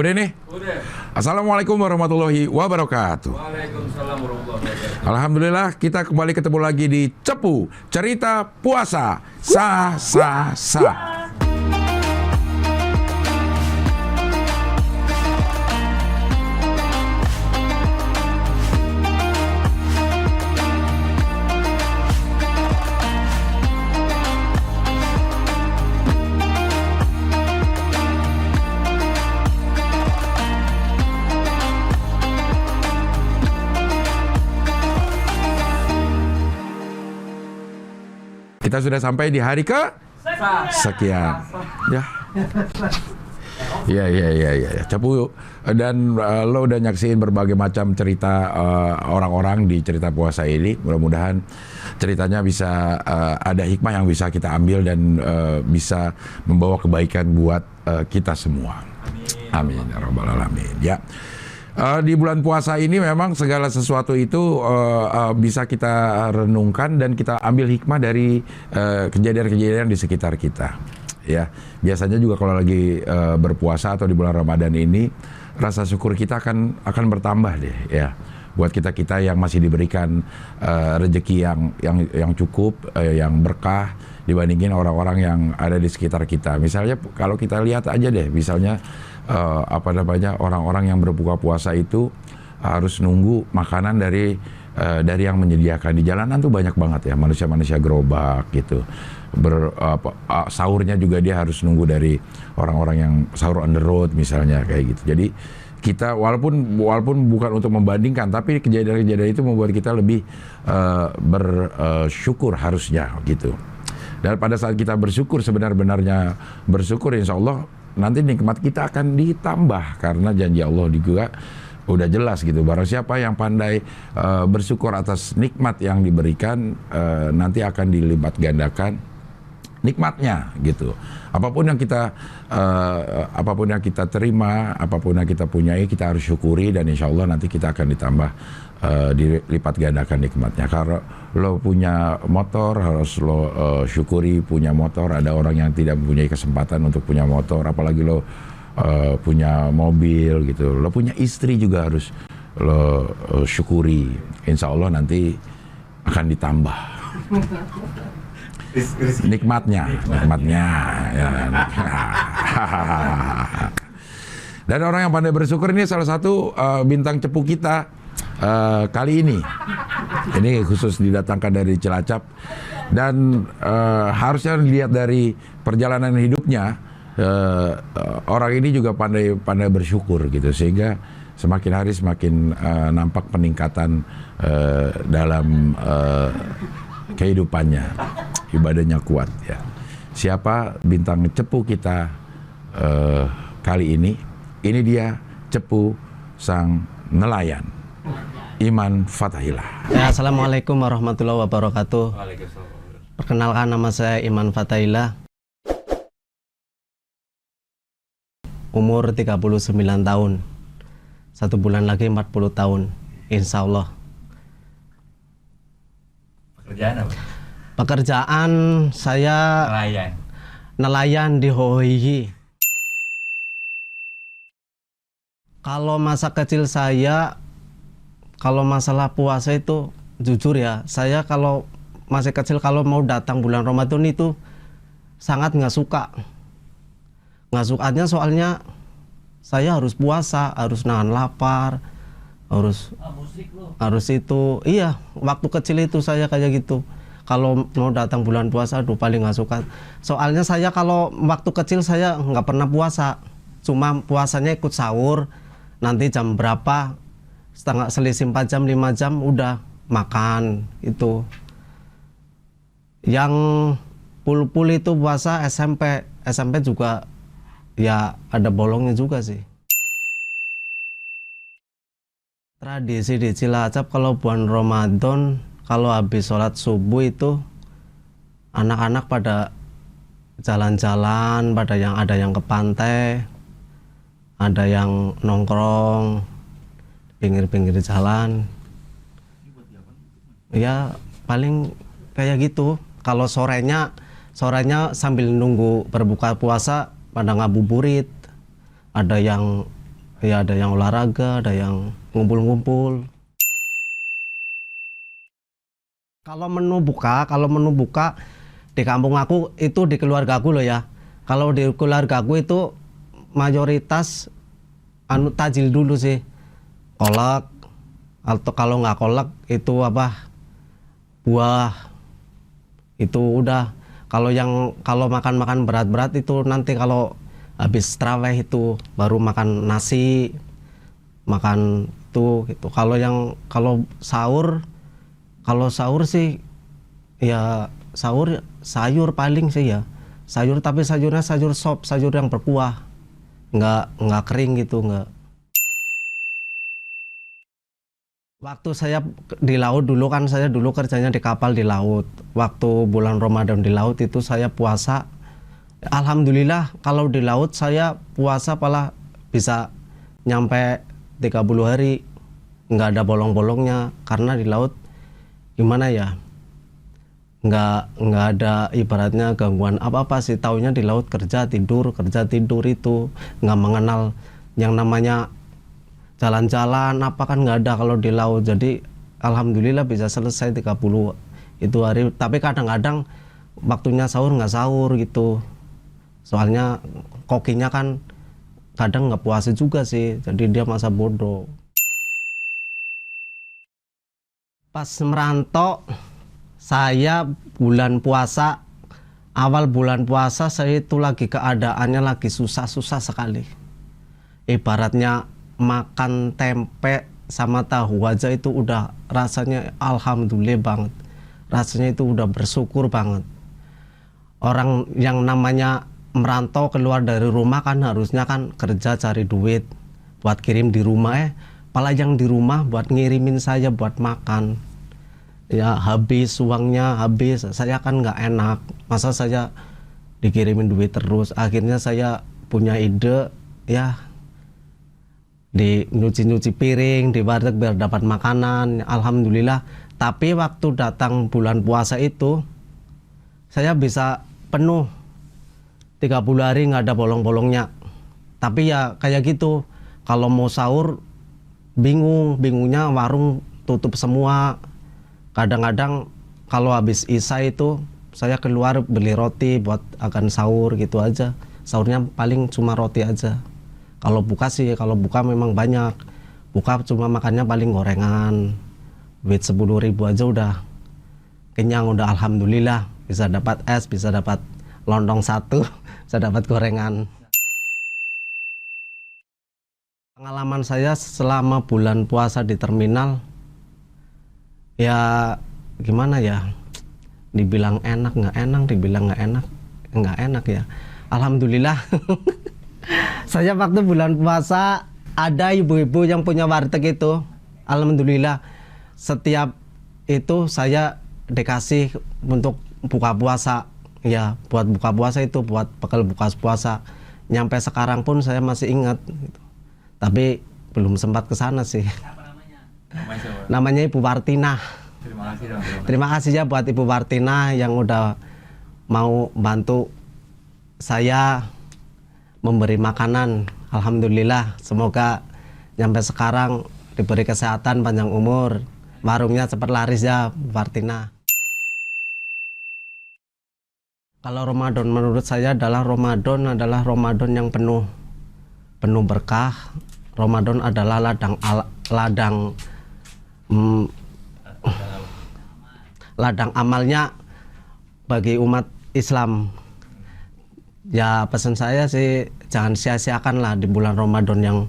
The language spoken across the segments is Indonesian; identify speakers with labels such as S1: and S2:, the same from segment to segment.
S1: Udah nih?
S2: Udah.
S1: Assalamualaikum warahmatullahi wabarakatuh.
S2: Waalaikumsalam warahmatullahi wabarakatuh.
S1: Alhamdulillah kita kembali ketemu lagi di Cepu Cerita Puasa. Sa. Kita sudah sampai di hari ke sekian. Ya. Ya. Cepu dan lo udah nyaksiin berbagai macam cerita orang-orang di cerita puasa ini. Mudah-mudahan ceritanya bisa ada hikmah yang bisa kita ambil dan bisa membawa kebaikan buat kita semua. Amin ya rabbal alamin. Ya. Di bulan puasa ini memang segala sesuatu itu bisa kita renungkan dan kita ambil hikmah dari kejadian-kejadian di sekitar kita. Ya, biasanya juga kalau lagi berpuasa atau di bulan Ramadan ini rasa syukur kita akan bertambah deh, ya. Buat kita yang masih diberikan rezeki yang cukup, yang berkah dibandingin orang-orang yang ada di sekitar kita. Misalnya kalau kita lihat aja deh, misalnya orang-orang yang berbuka puasa itu harus nunggu makanan dari yang menyediakan di jalanan tuh banyak banget ya, manusia-manusia gerobak gitu. Sahurnya juga dia harus nunggu dari orang-orang yang sahur on the road misalnya kayak gitu. Jadi kita walaupun bukan untuk membandingkan, tapi kejadian-kejadian itu membuat kita lebih bersyukur harusnya gitu. Dan pada saat kita bersyukur, sebenar-benarnya bersyukur, insya Allah nanti nikmat kita akan ditambah, karena janji Allah juga udah jelas gitu. Barang siapa yang pandai bersyukur atas nikmat yang diberikan, nanti akan dilipat gandakan nikmatnya gitu. Apapun yang kita terima, apapun yang kita punyai, kita harus syukuri, dan insya Allah nanti kita akan ditambah dilipat gandakan nikmatnya. Kalau lo punya motor, harus lo syukuri punya motor. Ada orang yang tidak mempunyai kesempatan untuk punya motor, apalagi lo punya mobil gitu. Lo punya istri juga harus lo syukuri. Insya Allah nanti akan ditambah nikmatnya ya. Dan orang yang pandai bersyukur ini salah satu bintang Cepu kita kali ini. Ini khusus didatangkan dari Cilacap, dan harusnya dilihat dari perjalanan hidupnya, orang ini juga pandai bersyukur gitu, sehingga semakin hari semakin nampak peningkatan dalam kehidupannya, ibadahnya kuat ya. Siapa bintang Cepu kita kali ini? Ini dia Cepu sang nelayan, Iman Fathahillah.
S3: Ya, Assalamualaikum warahmatullahi wabarakatuh. Perkenalkan, nama saya Iman Fathahillah. Umur 39 tahun. 1 bulan lagi 40 tahun. Insya Allah.
S2: Pekerjaan apa?
S3: Pekerjaan saya nelayan di Hohihi. Kalau masa kecil saya, kalau masalah puasa itu jujur ya, saya kalau masih kecil, kalau mau datang bulan Ramadan itu sangat nggak suka. Nggak sukanya soalnya saya harus puasa, harus nahan lapar, harus itu. Iya, waktu kecil itu saya kayak gitu. Kalau mau datang bulan puasa, aduh paling nggak suka. Soalnya saya kalau waktu kecil saya nggak pernah puasa, cuma puasanya ikut sahur. Nanti jam berapa, selisih 4 jam, 5 jam udah makan itu. Yang pul itu puasa SMP juga ya ada bolongnya juga sih. Tradisi di Cilacap kalau bulan Ramadan, kalau habis sholat subuh itu anak-anak pada jalan-jalan, ada yang ke pantai, ada yang nongkrong pinggir-pinggir jalan. Ya paling kayak gitu. Kalau sorenya sambil nunggu berbuka puasa pada ngabuburit. Ada yang ya ada yang olahraga, ada yang ngumpul-ngumpul. Kalau menu buka di kampung aku itu, di keluarga aku loh ya. Kalau di keluarga aku itu mayoritas tajil dulu sih, kolak, atau kalau nggak kolak itu apa, buah, itu udah. Kalau makan berat-berat itu nanti kalau habis tarawih itu baru makan nasi, makan itu gitu. Kalau sahur sih ya sayur paling sih ya. Sayur, tapi sayurnya sayur sop, sayur yang berkuah. Nggak kering gitu, nggak. Waktu saya di laut dulu kan, saya dulu kerjanya di kapal di laut. Waktu bulan Ramadan di laut itu saya puasa. Alhamdulillah kalau di laut saya puasa malah bisa nyampe 30 hari. Nggak ada bolong-bolongnya, karena di laut gimana ya, nggak ada ibaratnya gangguan apa-apa sih. Taunya di laut kerja tidur itu, nggak mengenal yang namanya jalan-jalan apa kan, nggak ada kalau di laut. Jadi alhamdulillah bisa selesai 30 itu hari. Tapi kadang-kadang waktunya sahur nggak sahur gitu, soalnya kokinya kan kadang nggak puasa juga sih, jadi dia masa bodoh. Pas merantau saya awal bulan puasa saya itu lagi keadaannya lagi susah sekali. Ibaratnya makan tempe sama tahu aja itu udah rasanya alhamdulillah banget. Rasanya itu udah bersyukur banget. Orang yang namanya merantau keluar dari rumah kan harusnya kan kerja cari duit buat kirim di rumah, malah yang di rumah buat ngirimin saya buat makan. Ya habis uangnya, habis. Saya kan nggak enak, masa saya dikirimin duit terus. Akhirnya saya punya ide ya, di nyuci piring di warteg biar dapat makanan. Alhamdulillah. Tapi waktu datang bulan puasa itu saya bisa penuh 30 hari nggak ada bolong-bolongnya. Tapi ya kayak gitu, kalau mau sahur bingungnya warung tutup semua. Kadang-kadang kalau habis isya itu saya keluar beli roti buat akan sahur gitu aja. Sahurnya paling cuma roti aja. Kalau buka memang banyak. Buka cuma makannya paling gorengan. Duit 10.000 aja udah kenyang, udah alhamdulillah. Bisa dapat es, bisa dapat lontong 1, bisa dapat gorengan. Pengalaman saya selama bulan puasa di terminal, ya gimana ya, dibilang enak nggak enak, dibilang nggak enak ya. Alhamdulillah. Saya waktu bulan puasa ada ibu-ibu yang punya warteg itu, alhamdulillah setiap itu saya dikasih untuk buka puasa ya, buat buka puasa itu, buat bekal buka puasa. Nyampe sekarang pun saya masih ingat gitu. Tapi belum sempat ke sana sih.
S2: Apa namanya?
S3: Namanya Ibu Wartina.
S2: Terima kasih dong.
S3: Terima kasih ya buat Ibu Wartina yang udah mau bantu saya memberi makanan. Alhamdulillah, semoga sampai sekarang diberi kesehatan, panjang umur, warungnya cepat laris ya Bu Wartina. Kalau Ramadan menurut saya adalah Ramadan yang penuh berkah. Ramadan adalah ladang amalnya bagi umat Islam. Ya pesan saya sih jangan sia-siakan lah di bulan Ramadan yang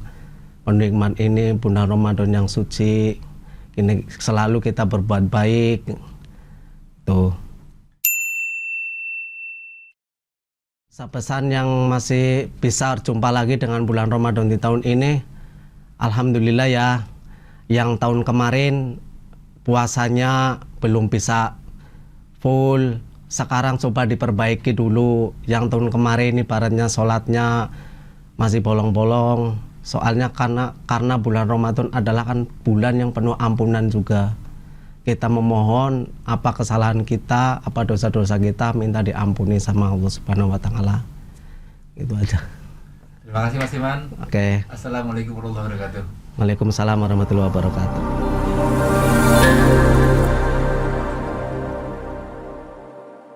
S3: penikmat ini, bulan Ramadan yang suci ini, selalu kita berbuat baik tuh. Pesan yang masih bisa jumpa lagi dengan bulan Ramadan di tahun ini, alhamdulillah ya, yang tahun kemarin puasanya belum bisa full, sekarang coba diperbaiki dulu. Yang tahun kemarin ibaratnya sholatnya masih bolong-bolong, soalnya karena bulan Ramadan adalah kan bulan yang penuh ampunan juga. Kita memohon apa kesalahan kita, apa dosa-dosa kita minta diampuni sama Allah Subhanahu wa taala. Itu aja.
S2: Terima kasih Mas Iman.
S3: Oke.
S2: Assalamualaikum warahmatullahi wabarakatuh.
S3: Waalaikumsalam warahmatullahi wabarakatuh.